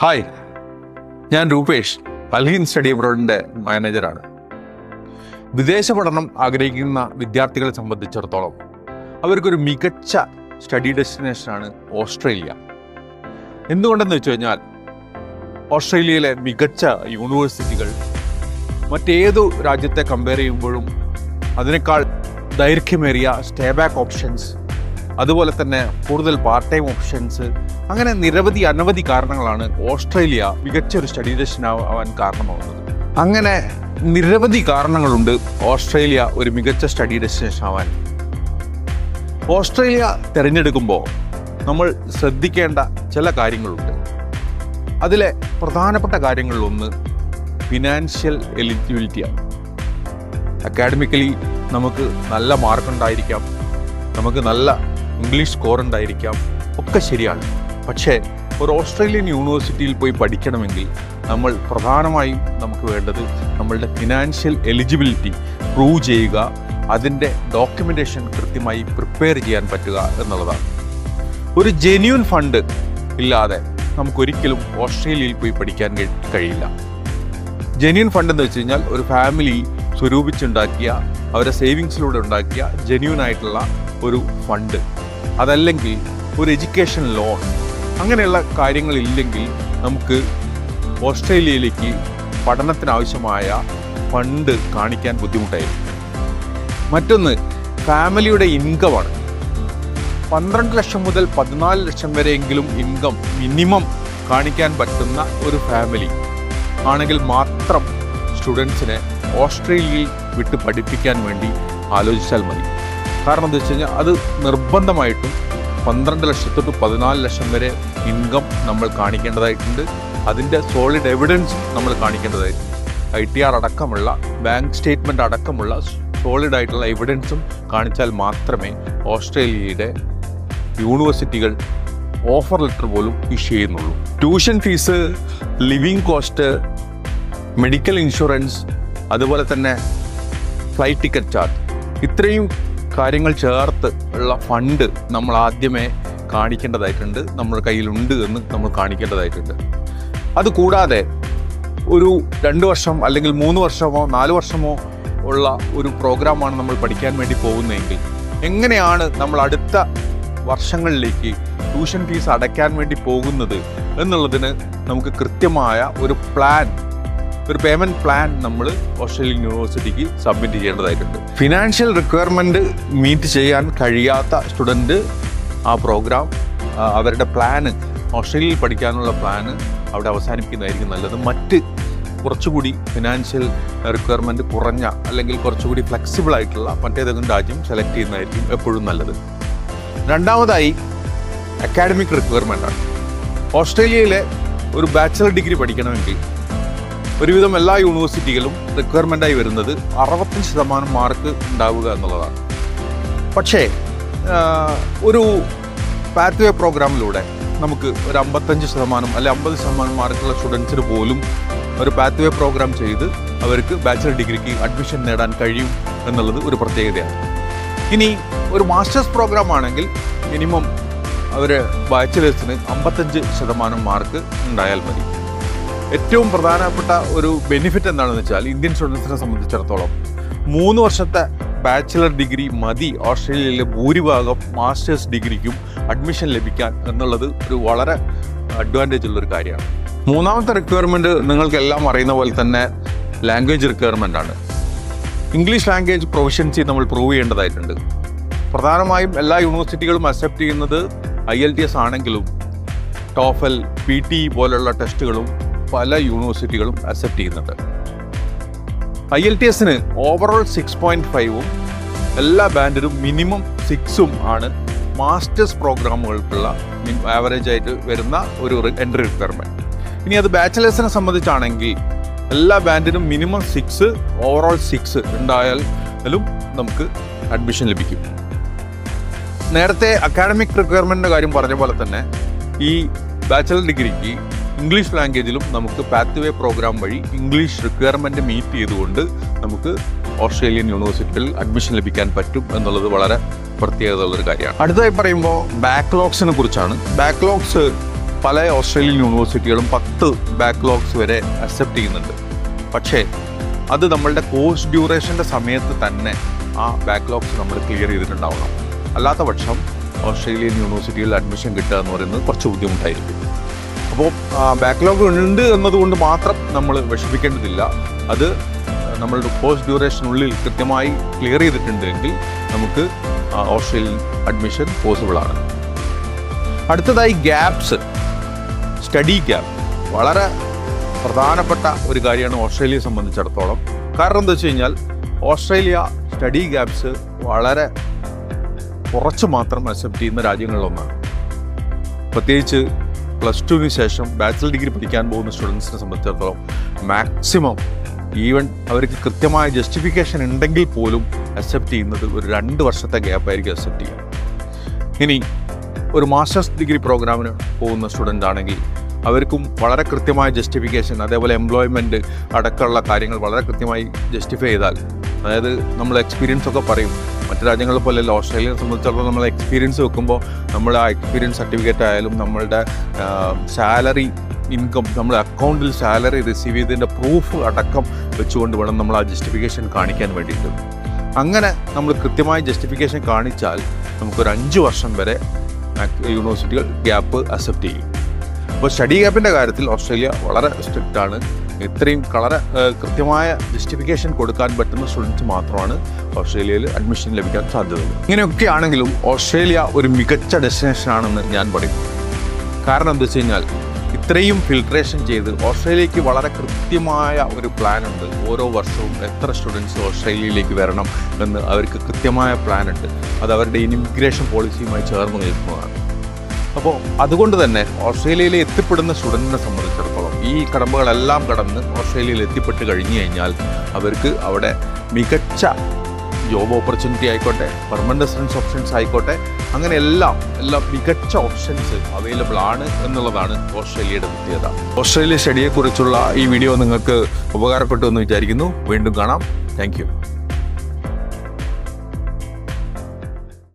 Hi, ഞാൻ Rupesh, Alhind study അബ്രോഡിൻ്റെ മാനേജറാണ്. വിദേശ പഠനം ആഗ്രഹിക്കുന്ന വിദ്യാർത്ഥികളെ സംബന്ധിച്ചിടത്തോളം അവർക്കൊരു മികച്ച സ്റ്റഡി ഡെസ്റ്റിനേഷനാണ് ഓസ്ട്രേലിയ. എന്തുകൊണ്ടെന്ന് വെച്ച് കഴിഞ്ഞാൽ ഓസ്ട്രേലിയയിലെ മികച്ച യൂണിവേഴ്സിറ്റികൾ മറ്റേതു രാജ്യത്തെ കമ്പയർ ചെയ്യുമ്പോഴും അതിനേക്കാൾ ദൈർഘ്യമേറിയ സ്റ്റേ ബാക്ക് ഓപ്ഷൻസ്, അതുപോലെ തന്നെ കൂടുതൽ പാർട്ട് ടൈം ഓപ്ഷൻസ്, അങ്ങനെ അനവധി കാരണങ്ങളാണ് ഓസ്ട്രേലിയ മികച്ച ഒരു സ്റ്റഡി ഡെസ്റ്റിനേഷൻ ആവാൻ കാരണമാകുന്നത്. അങ്ങനെ നിരവധി കാരണങ്ങളുണ്ട് ഓസ്ട്രേലിയ ഒരു മികച്ച സ്റ്റഡി ഡെസ്റ്റിനേഷൻ ആവാൻ. ഓസ്ട്രേലിയ തിരഞ്ഞെടുക്കുമ്പോൾ നമ്മൾ ശ്രദ്ധിക്കേണ്ട ചില കാര്യങ്ങളുണ്ട്. അതിലെ പ്രധാനപ്പെട്ട കാര്യങ്ങളിലൊന്ന് ഫിനാൻഷ്യൽ എലിജിബിലിറ്റിയാണ്. അക്കാഡമിക്കലി നമുക്ക് നല്ല മാർക്കുണ്ടായിരിക്കാം, നമുക്ക് നല്ല ഇംഗ്ലീഷ് സ്കോർ ഉണ്ടായിരിക്കാം, ഒക്കെ ശരിയാണ്. പക്ഷേ ഒരു ഓസ്ട്രേലിയൻ യൂണിവേഴ്സിറ്റിയിൽ പോയി പഠിക്കണമെങ്കിൽ നമ്മൾ പ്രധാനമായും നമുക്ക് വേണ്ടത് നമ്മളുടെ ഫിനാൻഷ്യൽ എലിജിബിലിറ്റി പ്രൂവ് ചെയ്യുക, അതിൻ്റെ ഡോക്യുമെൻറ്റേഷൻ കൃത്യമായി പ്രിപ്പയർ ചെയ്യാൻ പറ്റുക എന്നുള്ളതാണ്. ഒരു ജെന്യൂൻ ഫണ്ട് ഇല്ലാതെ നമുക്കൊരിക്കലും ഓസ്ട്രേലിയയിൽ പോയി പഠിക്കാൻ കഴിയില്ല. ജെന്യൂൻ ഫണ്ട് എന്ന് വെച്ച് കഴിഞ്ഞാൽ ഒരു ഫാമിലി സ്വരൂപിച്ചുണ്ടാക്കിയ, അവരുടെ സേവിങ്സിലൂടെ ഉണ്ടാക്കിയ ജെന്യൂൻ ആയിട്ടുള്ള ഒരു ഫണ്ട്, അതല്ലെങ്കിൽ ഒരു എഡ്യൂക്കേഷൻ ലോൺ, അങ്ങനെയുള്ള കാര്യങ്ങളില്ലെങ്കിൽ നമുക്ക് ഓസ്ട്രേലിയയിലേക്ക് പഠനത്തിനാവശ്യമായ ഫണ്ട് കാണിക്കാൻ ബുദ്ധിമുട്ടായിരിക്കും. മറ്റൊന്ന് ഫാമിലിയുടെ ഇൻകമാണ്. 12 ലക്ഷം മുതൽ 14 ലക്ഷം വരെയെങ്കിലും ഇൻകം മിനിമം കാണിക്കാൻ പറ്റുന്ന ഒരു ഫാമിലി ആണെങ്കിൽ മാത്രം സ്റ്റുഡൻസിനെ ഓസ്ട്രേലിയയിൽ വിട്ട് പഠിപ്പിക്കാൻ വേണ്ടി ആലോചിച്ചാൽ മതി. കാരണം എന്താ വെച്ച് കഴിഞ്ഞാൽ അത് നിർബന്ധമായിട്ടും 12 ലക്ഷം തൊട്ട് 14 ലക്ഷം വരെ ഇൻകം നമ്മൾ കാണിക്കേണ്ടതായിട്ടുണ്ട്. അതിൻ്റെ സോളിഡ് എവിഡൻസ് നമ്മൾ കാണിക്കേണ്ടതായിട്ടുണ്ട്. ITR അടക്കമുള്ള, ബാങ്ക് സ്റ്റേറ്റ്മെൻറ്റ് അടക്കമുള്ള സോളിഡ് ആയിട്ടുള്ള എവിഡൻസും കാണിച്ചാൽ മാത്രമേ ഓസ്ട്രേലിയയുടെ യൂണിവേഴ്സിറ്റികൾ ഓഫർ ലെറ്റർ പോലും ഇഷ്യൂ ചെയ്യുന്നുള്ളൂ. Tuition fees, living cost, medical insurance, അതുപോലെ തന്നെ ഫ്ലൈറ്റ് ടിക്കറ്റ് ചാർജ്, ഇത്രയും കാര്യങ്ങൾ ചേർത്ത് ഉള്ള ഫണ്ട് നമ്മൾ ആദ്യമേ കാണിക്കേണ്ടതായിട്ടുണ്ട്. നമ്മുടെ കയ്യിലുണ്ട് എന്ന് നമ്മൾ കാണിക്കേണ്ടതായിട്ടുണ്ട്. അതുകൂടാതെ ഒരു 2 വർഷം അല്ലെങ്കിൽ 3 വർഷമോ 4 വർഷമോ ഉള്ള ഒരു പ്രോഗ്രാമാണ് നമ്മൾ പഠിക്കാൻ വേണ്ടി പോകുന്നതെങ്കിൽ എങ്ങനെയാണ് നമ്മൾ അടുത്ത വർഷങ്ങളിലേക്ക് ട്യൂഷൻ ഫീസ് അടയ്ക്കാൻ വേണ്ടി പോകുന്നത് എന്നുള്ളതിന് നമുക്ക് കൃത്യമായ ഒരു പേയ്മെൻറ്റ് പ്ലാൻ നമ്മൾ ഓസ്ട്രേലിയൻ യൂണിവേഴ്സിറ്റിക്ക് സബ്മിറ്റ് ചെയ്യേണ്ടതായിട്ടുണ്ട്. ഫിനാൻഷ്യൽ റിക്വയർമെൻറ്റ് മീറ്റ് ചെയ്യാൻ കഴിയാത്ത സ്റ്റുഡൻറ്റ് ആ പ്രോഗ്രാം, അവരുടെ പ്ലാന്, ഓസ്ട്രേലിയയിൽ പഠിക്കാനുള്ള പ്ലാന് അവിടെ അവസാനിപ്പിക്കുന്നതായിരിക്കും നല്ലത്. മറ്റ് കുറച്ചുകൂടി ഫിനാൻഷ്യൽ റിക്വയർമെൻറ്റ് കുറഞ്ഞ അല്ലെങ്കിൽ കുറച്ചുകൂടി ഫ്ലെക്സിബിൾ ആയിട്ടുള്ള മറ്റേതെങ്കിലും രാജ്യം സെലക്ട് ചെയ്യുന്നതായിരിക്കും എപ്പോഴും നല്ലത്. രണ്ടാമതായി അക്കാഡമിക് റിക്വയർമെൻറ്റാണ്. ഓസ്ട്രേലിയയിലെ ഒരു ബാച്ചലർ ഡിഗ്രി പഠിക്കണമെങ്കിൽ ഒരുവിധം എല്ലാ യൂണിവേഴ്സിറ്റികളും റിക്വയർമെൻറ്റായി വരുന്നത് 65% മാർക്ക് ഉണ്ടാവുക എന്നുള്ളതാണ്. പക്ഷേ ഒരു പാത്വേ പ്രോഗ്രാമിലൂടെ നമുക്ക് ഒരു 55% അല്ലെ 50% മാർക്കുള്ള സ്റ്റുഡൻസിന് പോലും ഒരു പാത്വേ പ്രോഗ്രാം ചെയ്ത് അവർക്ക് ബാച്ചലർ ഡിഗ്രിക്ക് അഡ്മിഷൻ നേടാൻ കഴിയും എന്നുള്ളത് ഒരു പ്രത്യേകതയാണ്. ഇനി ഒരു മാസ്റ്റേഴ്സ് പ്രോഗ്രാം ആണെങ്കിൽ മിനിമം അവർ ബാച്ചലേഴ്സിന് 55% മാർക്ക് ഉണ്ടായാൽ മതി. ഏറ്റവും പ്രധാനപ്പെട്ട ഒരു ബെനിഫിറ്റ് എന്താണെന്ന് വെച്ചാൽ ഇന്ത്യൻ സ്റ്റുഡൻസിനെ സംബന്ധിച്ചിടത്തോളം 3 വർഷത്തെ ബാച്ചിലർ ഡിഗ്രി മതി ഓസ്ട്രേലിയയിലെ ഭൂരിഭാഗം മാസ്റ്റേഴ്സ് ഡിഗ്രിക്കും അഡ്മിഷൻ ലഭിക്കാൻ എന്നുള്ളത് ഒരു വളരെ അഡ്വാൻറ്റേജ് ഉള്ളൊരു കാര്യമാണ്. മൂന്നാമത്തെ റിക്വയർമെൻറ്റ് നിങ്ങൾക്കെല്ലാം അറിയുന്ന പോലെ തന്നെ ലാംഗ്വേജ് റിക്വയർമെൻ്റ് ആണ്. ഇംഗ്ലീഷ് ലാംഗ്വേജ് പ്രൊഫഷ്യൻസി നമ്മൾ പ്രൂവ് ചെയ്യേണ്ടതായിട്ടുണ്ട്. പ്രധാനമായും എല്ലാ യൂണിവേഴ്സിറ്റികളും അക്സെപ്റ്റ് ചെയ്യുന്നത് IELTS ആണെങ്കിലും TOEFL, PTE പോലുള്ള ടെസ്റ്റുകളും പല യൂണിവേഴ്സിറ്റികളും അക്സെപ്റ്റ് ചെയ്യുന്നുണ്ട്. IELTSന് ഓവറോൾ 6.5ഉം എല്ലാ ബാൻഡിനും മിനിമം 6ഉം ആണ് മാസ്റ്റേഴ്സ് പ്രോഗ്രാമുകൾക്കുള്ള ആവറേജ് ആയിട്ട് വരുന്ന ഒരു എൻട്രി റിക്വയർമെൻറ്റ്. ഇനി അത് ബാച്ചിലേഴ്സിനെ സംബന്ധിച്ചാണെങ്കിൽ എല്ലാ ബാൻഡിനും മിനിമം 6, ഓവറോൾ 6 ഉണ്ടായാലും നമുക്ക് അഡ്മിഷൻ ലഭിക്കും. നേരത്തെ അക്കാഡമിക് റിക്വയർമെൻറ്റിൻ്റെ കാര്യം പറഞ്ഞ പോലെ തന്നെ ഈ ബാച്ചലർ ഡിഗ്രിക്ക് ഇംഗ്ലീഷ് ലാംഗ്വേജിലും നമുക്ക് പാത്വേ പ്രോഗ്രാം വഴി ഇംഗ്ലീഷ് റിക്വയർമെൻറ്റ് മീറ്റ് ചെയ്തുകൊണ്ട് നമുക്ക് ഓസ്ട്രേലിയൻ യൂണിവേഴ്സിറ്റിയിൽ അഡ്മിഷൻ ലഭിക്കാൻ പറ്റും എന്നുള്ളത് വളരെ പ്രത്യേകതയുള്ളൊരു കാര്യമാണ്. അടുത്തതായി പറയുമ്പോൾ ബാക്ക്ലോഗ്സിനെ കുറിച്ചാണ്. ബാക്ക്ലോഗ്സ് പല ഓസ്ട്രേലിയൻ യൂണിവേഴ്സിറ്റികളും 10 ബാക്ക്ലോഗ്സ് വരെ അക്സെപ്റ്റ് ചെയ്യുന്നുണ്ട്. പക്ഷേ അത് നമ്മളുടെ കോഴ്സ് ഡ്യൂറേഷൻ്റെ സമയത്ത് തന്നെ ആ ബാക്ക്ലോഗ്സ് നമ്മൾ ക്ലിയർ ചെയ്തിട്ടുണ്ടാവണം. അല്ലാത്ത പക്ഷം ഓസ്ട്രേലിയൻ യൂണിവേഴ്സിറ്റികളിൽ അഡ്മിഷൻ കിട്ടുക എന്ന് പറയുന്നത് കുറച്ച് ബുദ്ധിമുട്ടായിരിക്കും. അപ്പോൾ ബാക്ക്ലോഗ് ഉണ്ട് എന്നതുകൊണ്ട് മാത്രം നമ്മൾ വിഷമിക്കേണ്ടതില്ല. അത് നമ്മളുടെ കോഴ്സ് ഡ്യൂറേഷനുള്ളിൽ കൃത്യമായി ക്ലിയർ ചെയ്തിട്ടുണ്ടെങ്കിൽ നമുക്ക് ഓസ്ട്രേലിയൻ അഡ്മിഷൻ പോസിബിളാണ്. അടുത്തതായി ഗ്യാപ്സ്, സ്റ്റഡി ഗ്യാപ്പ് വളരെ പ്രധാനപ്പെട്ട ഒരു കാര്യമാണ് ഓസ്ട്രേലിയയെ സംബന്ധിച്ചിടത്തോളം. കാരണം എന്താ വെച്ച് കഴിഞ്ഞാൽ ഓസ്ട്രേലിയ സ്റ്റഡി ഗ്യാപ്സ് വളരെ കുറച്ച് മാത്രം അക്സെപ്റ്റ് ചെയ്യുന്ന രാജ്യങ്ങളിലൊന്നാണ്. പ്രത്യേകിച്ച് +2 ശേഷം ബാച്ചിലർ ഡിഗ്രി പഠിക്കാൻ പോകുന്ന സ്റ്റുഡൻസിനെ സംബന്ധിച്ചിടത്തോളം മാക്സിമം ഈവൻ അവർക്ക് കൃത്യമായ ജസ്റ്റിഫിക്കേഷൻ ഉണ്ടെങ്കിൽ പോലും അക്സെപ്റ്റ് ചെയ്യുന്നത് ഒരു 2 വർഷത്തെ ഗ്യാപ്പായിരിക്കും അക്സെപ്റ്റ് ചെയ്യുക. ഇനി ഒരു മാസ്റ്റേഴ്സ് ഡിഗ്രി പ്രോഗ്രാമിന് പോകുന്ന സ്റ്റുഡൻ്റ് ആണെങ്കിൽ അവർക്കും വളരെ കൃത്യമായ ജസ്റ്റിഫിക്കേഷൻ, അതേപോലെ എംപ്ലോയ്മെൻറ്റ് അടക്കമുള്ള കാര്യങ്ങൾ വളരെ കൃത്യമായി ജസ്റ്റിഫൈ ചെയ്താൽ, അതായത് നമ്മൾ എക്സ്പീരിയൻസ് ഒക്കെ പറയും. മറ്റു രാജ്യങ്ങളെ പോലെയല്ല, ഓസ്ട്രേലിയയെ സംബന്ധിച്ചിടത്തോളം നമ്മൾ എക്സ്പീരിയൻസ് വെക്കുമ്പോൾ നമ്മൾ ആ എക്സ്പീരിയൻസ് സർട്ടിഫിക്കറ്റ് ആയാലും നമ്മളുടെ സാലറി ഇൻകം, നമ്മൾ അക്കൗണ്ടിൽ സാലറി റിസീവ് ചെയ്തതിൻ്റെ പ്രൂഫ് അടക്കം വെച്ചുകൊണ്ട് വേണം നമ്മൾ ആ ജസ്റ്റിഫിക്കേഷൻ കാണിക്കാൻ വേണ്ടിയിട്ട്. അങ്ങനെ നമ്മൾ കൃത്യമായി ജസ്റ്റിഫിക്കേഷൻ കാണിച്ചാൽ നമുക്കൊരു 5 വർഷം വരെ യൂണിവേഴ്സിറ്റികൾ ഗ്യാപ്പ് അക്സെപ്റ്റ് ചെയ്യും. അപ്പോൾ സ്റ്റഡി ഗ്യാപ്പിൻ്റെ കാര്യത്തിൽ ഓസ്ട്രേലിയ വളരെ സ്ട്രിക്റ്റ് ആണ്. ഇത്രയും വളരെ കൃത്യമായ ജസ്റ്റിഫിക്കേഷൻ കൊടുക്കാൻ പറ്റുന്ന സ്റ്റുഡൻസ് മാത്രമാണ് ഓസ്ട്രേലിയയിൽ അഡ്മിഷൻ ലഭിക്കാൻ സാധ്യതയുള്ളൂ. ഇങ്ങനെയൊക്കെ ആണെങ്കിലും ഓസ്ട്രേലിയ ഒരു മികച്ച ഡെസ്റ്റിനേഷൻ ആണെന്ന് ഞാൻ പറയും. കാരണം എന്താ വെച്ച് കഴിഞ്ഞാൽ ഇത്രയും ഫിൽട്രേഷൻ ചെയ്ത് ഓസ്ട്രേലിയക്ക് വളരെ കൃത്യമായ ഒരു പ്ലാൻ ഉണ്ട്. ഓരോ വർഷവും എത്ര സ്റ്റുഡൻസ് ഓസ്ട്രേലിയയിലേക്ക് വരണം എന്ന് അവർക്ക് കൃത്യമായ പ്ലാൻ ഉണ്ട്. അത് അവരുടെ ഇമിഗ്രേഷൻ പോളിസിയുമായി ചേർന്ന് നിൽക്കുന്നതാണ്. അപ്പോൾ അതുകൊണ്ട് തന്നെ ഓസ്ട്രേലിയയിൽ എത്തിപ്പെടുന്ന സ്റ്റുഡൻറ്റിനെ സംബന്ധിച്ചിടത്തോളം ഈ കടമ്പകളെല്ലാം കടന്ന് ഓസ്ട്രേലിയയിൽ എത്തിപ്പെട്ട് കഴിഞ്ഞു കഴിഞ്ഞാൽ അവർക്ക് അവിടെ മികച്ച ജോബ് ഓപ്പർച്യൂണിറ്റി ആയിക്കോട്ടെ, പെർമനന്റ് റെസിഡൻസ് ഓപ്ഷൻസ് ആയിക്കോട്ടെ, അങ്ങനെ എല്ലാം മികച്ച ഓപ്ഷൻസ് അവൈലബിൾ ആണ് എന്നുള്ളതാണ് ഓസ്ട്രേലിയയുടെ പ്രത്യേകത. ഓസ്ട്രേലിയ സ്റ്റഡിയെക്കുറിച്ചുള്ള ഈ വീഡിയോ നിങ്ങൾക്ക് ഉപകാരപ്പെട്ടു എന്ന് വിചാരിക്കുന്നു. വീണ്ടും കാണാം. Thank you.